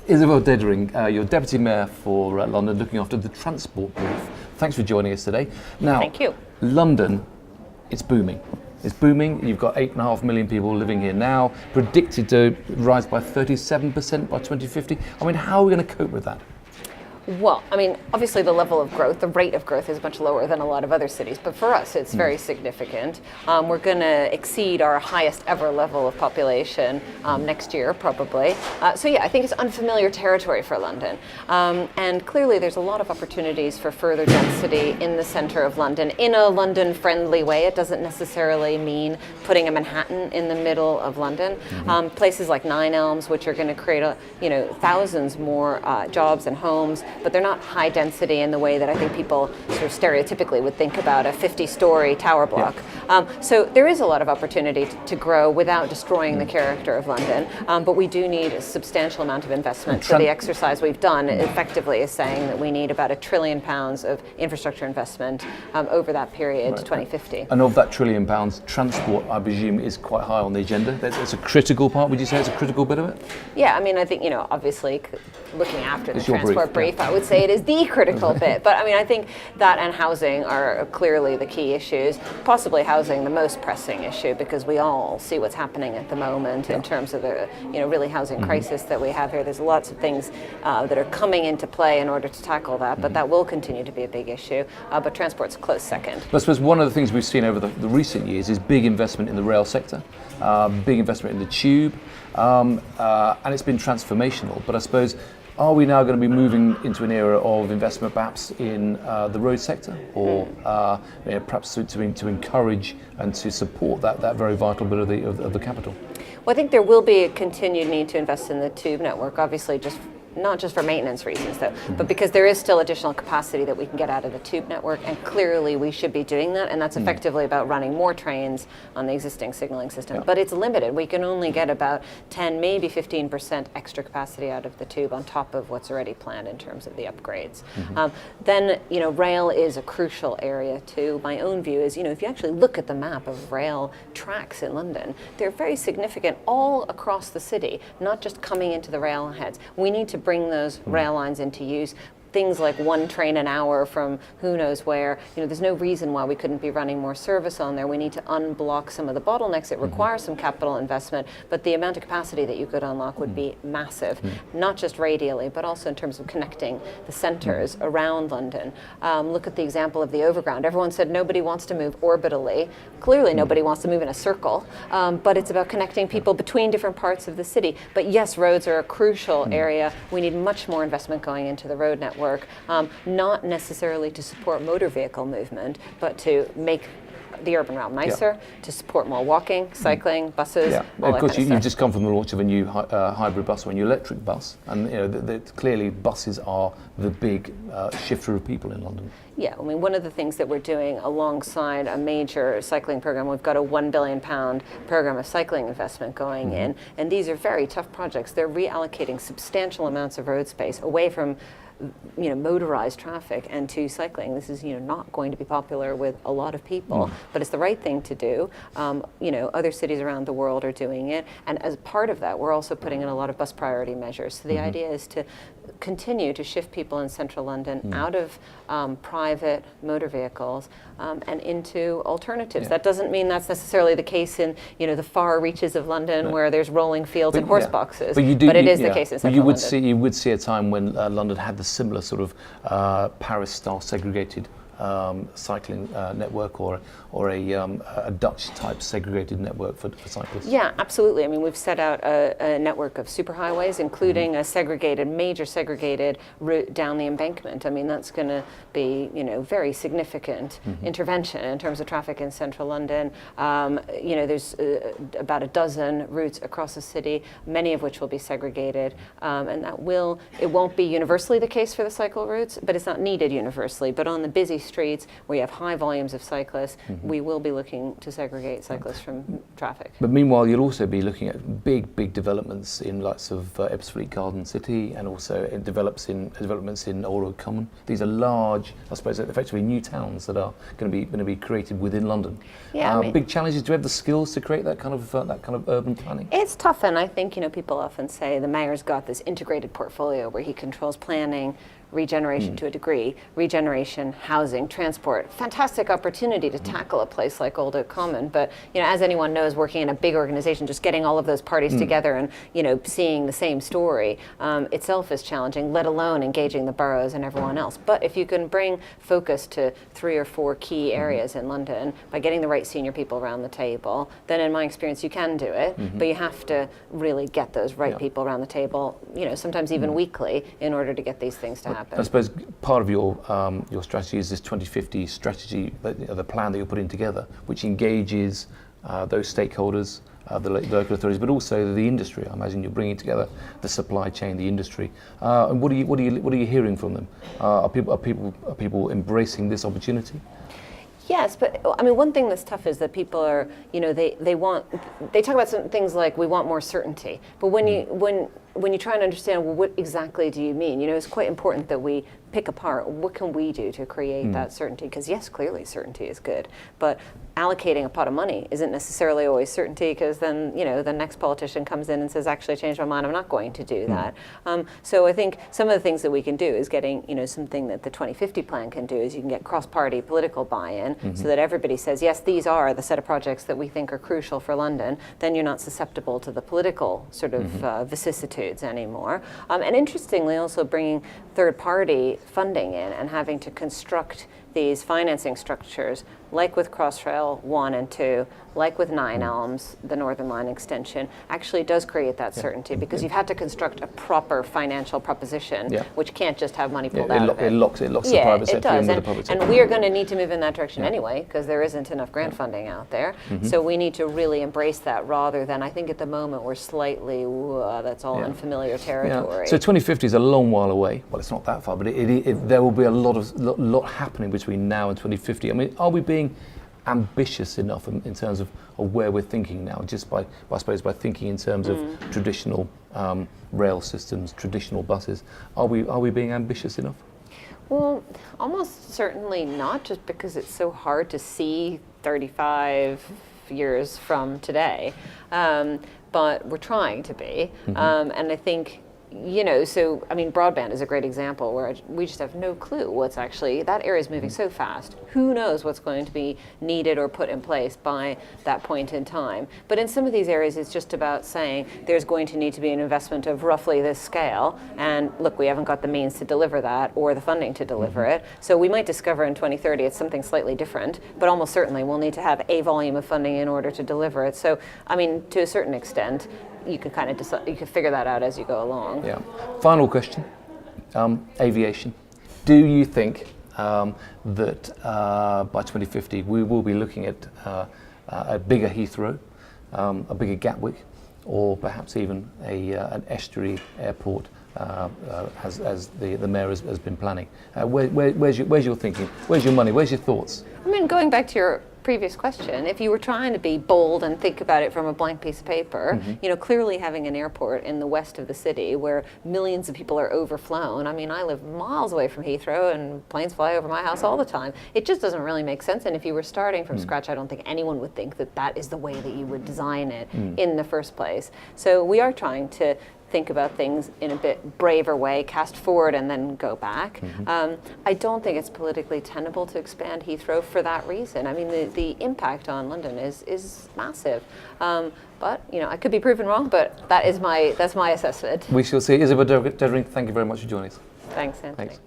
Isabel Dedring, you're Deputy Mayor for London, looking after the transport brief. Thanks for joining us today. Now, thank you. London, it's booming. It's booming. You've got 8.5 million people living here now, predicted to rise by 37% by 2050. I mean, how are we going to cope with that? Well, I mean, obviously the level of growth, the rate of growth is much lower than a lot of other cities, but for us it's very significant. We're going to exceed our highest ever level of population next year, probably. So yeah, I think it's unfamiliar territory for London. And clearly there's a lot of opportunities for further density in the center of London in a London-friendly way. It doesn't necessarily mean putting a Manhattan in the middle of London. Places like Nine Elms, which are going to create thousands more jobs and homes, but they're not high density in the way that I think people sort of stereotypically would think about a 50-story tower block. So there is a lot of opportunity to grow without destroying the character of London, but we do need a substantial amount of investment. So the exercise we've done effectively is saying that we need about £1 trillion of infrastructure investment over that period to 2050. And of that £1 trillion, transport, I presume, is quite high on the agenda. It's a critical part. Would you say it's a critical bit of it? Yeah, I mean, I think, obviously looking after the transport brief, I would say it is the critical bit. But I mean, I think that and housing are clearly the key issues, possibly housing the most pressing issue, because we all see what's happening at the moment in terms of the really housing crisis that we have here. There's lots of things that are coming into play in order to tackle that, but that will continue to be a big issue. But transport's a close second. But I suppose one of the things we've seen over the recent years is big investment in the rail sector, big investment in the tube, and it's been transformational. But I suppose, are we now going to be moving into an era of investment perhaps in the road sector, or perhaps to encourage and to support that very vital bit of the capital? Well, I think there will be a continued need to invest in the tube network, obviously not just for maintenance reasons though, but because there is still additional capacity that we can get out of the tube network, and clearly we should be doing that, and that's effectively about running more trains on the existing signaling system. But it's limited. We can only get about 10, maybe 15% extra capacity out of the tube on top of what's already planned in terms of the upgrades. Then, rail is a crucial area too. My own view is, if you actually look at the map of rail tracks in London, they're very significant all across the city, not just coming into the rail heads. We need to bring those rail lines into use. Things like one train an hour from who knows where. There's no reason why we couldn't be running more service on there. We need to unblock some of the bottlenecks. It requires some capital investment, but the amount of capacity that you could unlock would be massive, not just radially, but also in terms of connecting the centers around London. Look at the example of the overground. Everyone said nobody wants to move orbitally. Clearly nobody wants to move in a circle, but it's about connecting people between different parts of the city. But yes, roads are a crucial area. We need much more investment going into the road network. Not necessarily to support motor vehicle movement, but to make the urban realm nicer, to support more walking, cycling, buses. Of course, you've just come from the launch of a new hybrid bus or a new electric bus, and clearly buses are the big shifter of people in London. Yeah, I mean, one of the things that we're doing alongside a major cycling program, we've got a £1 billion program of cycling investment going in, and these are very tough projects. They're reallocating substantial amounts of road space away from motorized traffic and to cycling. This is not going to be popular with a lot of people, but it's the right thing to do. Other cities around the world are doing it, and as part of that, we're also putting in a lot of bus priority measures. So the idea is to continue to shift people in central London out of private motor vehicles and into alternatives. That doesn't mean that's necessarily the case in the far reaches of London where there's rolling fields and horse boxes, but it is the case in central London. You would see a time when London had the similar sort of Paris-style segregated cycling network, or a Dutch-type segregated network for cyclists? Yeah, absolutely. I mean, we've set out a network of superhighways, including a major segregated route down the embankment. I mean, that's going to be, very significant intervention in terms of traffic in central London. There's about a dozen routes across the city, many of which will be segregated, and it won't be universally the case for the cycle routes, but it's not needed universally. But on the busy streets where you have high volumes of cyclists, we will be looking to segregate cyclists from traffic. But meanwhile, you'll also be looking at big developments in lots of Ebbsfleet Garden City, and also developments in Old Road Common. These are large, I suppose, effectively new towns that are going to be created within London. Yeah, big challenges. Do you have the skills to create that kind of urban planning? It's tough, and I think people often say the mayor's got this integrated portfolio where he controls planning, regeneration to a degree, regeneration, housing, transport. Fantastic opportunity to tackle a place like Old Oak Common, but as anyone knows, working in a big organization, just getting all of those parties together and seeing the same story itself is challenging, let alone engaging the boroughs and everyone else. But if you can bring focus to 3 or 4 key areas in London by getting the right senior people around the table, then in my experience you can do it, but you have to really get those right people around the table, sometimes even weekly, in order to get these things to happen. I suppose part of your strategy is this 2050 strategy, the plan that you're putting together, which engages those stakeholders, the local authorities, but also the industry. I imagine you're bringing together the supply chain, the industry. And what are you hearing from them? Are people embracing this opportunity? Yes, but one thing that's tough is that people are, they talk about some things like we want more certainty, but when you try and understand, well, what exactly do you mean? It's quite important that we pick apart what can we do to create that certainty, because yes, clearly certainty is good, but allocating a pot of money isn't necessarily always certainty, because then the next politician comes in and says, actually I changed my mind, I'm not going to do that. So I think some of the things that we can do is getting something that the 2050 plan can do is you can get cross-party political buy-in so that everybody says, yes, these are the set of projects that we think are crucial for London. Then you're not susceptible to the political sort of vicissitudes anymore. And interestingly, also bringing third-party funding in and having to construct these financing structures, like with Crossrail 1 and 2, like with Nine Elms, the Northern Line extension, actually does create that certainty, because you've had to construct a proper financial proposition, which can't just have money pulled out of it. It locks the private sector in with the public sector. And we are going to need to move in that direction anyway, because there isn't enough grant funding out there. So we need to really embrace that, rather than, I think at the moment we're slightly, that's all unfamiliar territory. So 2050 is a long while away. Well, it's not that far, but there will be a lot happening between now and 2050. Are we being ambitious enough in terms of where we're thinking now, just by thinking in terms of traditional rail systems, traditional buses? Are we being ambitious enough? Well, almost certainly not, just because it's so hard to see 35 years from today. But we're trying to be, and I think broadband is a great example where we just have no clue what's actually, that area is moving so fast. Who knows what's going to be needed or put in place by that point in time. But in some of these areas, it's just about saying there's going to need to be an investment of roughly this scale. And look, we haven't got the means to deliver that or the funding to deliver it. So we might discover in 2030 it's something slightly different, but almost certainly we'll need to have a volume of funding in order to deliver it. So, to a certain extent, you can kind of decide, you can figure that out as you go along. Yeah. Final question, aviation. Do you think that by 2050 we will be looking at a bigger Heathrow, a bigger Gatwick, or perhaps even an estuary airport, as the mayor has been planning? Where's your thinking? Where's your money? Where's your thoughts? Going back to your previous question, if you were trying to be bold and think about it from a blank piece of paper, clearly having an airport in the west of the city where millions of people are overflown. I live miles away from Heathrow and planes fly over my house all the time. It just doesn't really make sense. And if you were starting from scratch, I don't think anyone would think that that is the way that you would design it in the first place. So we are trying to think about things in a bit braver way, cast forward and then go back. I don't think it's politically tenable to expand Heathrow for that reason. The impact on London is massive. But I could be proven wrong, but that's my assessment. We shall see. Isabel Dedring, thank you very much for joining us. Thanks, Anthony. Thanks.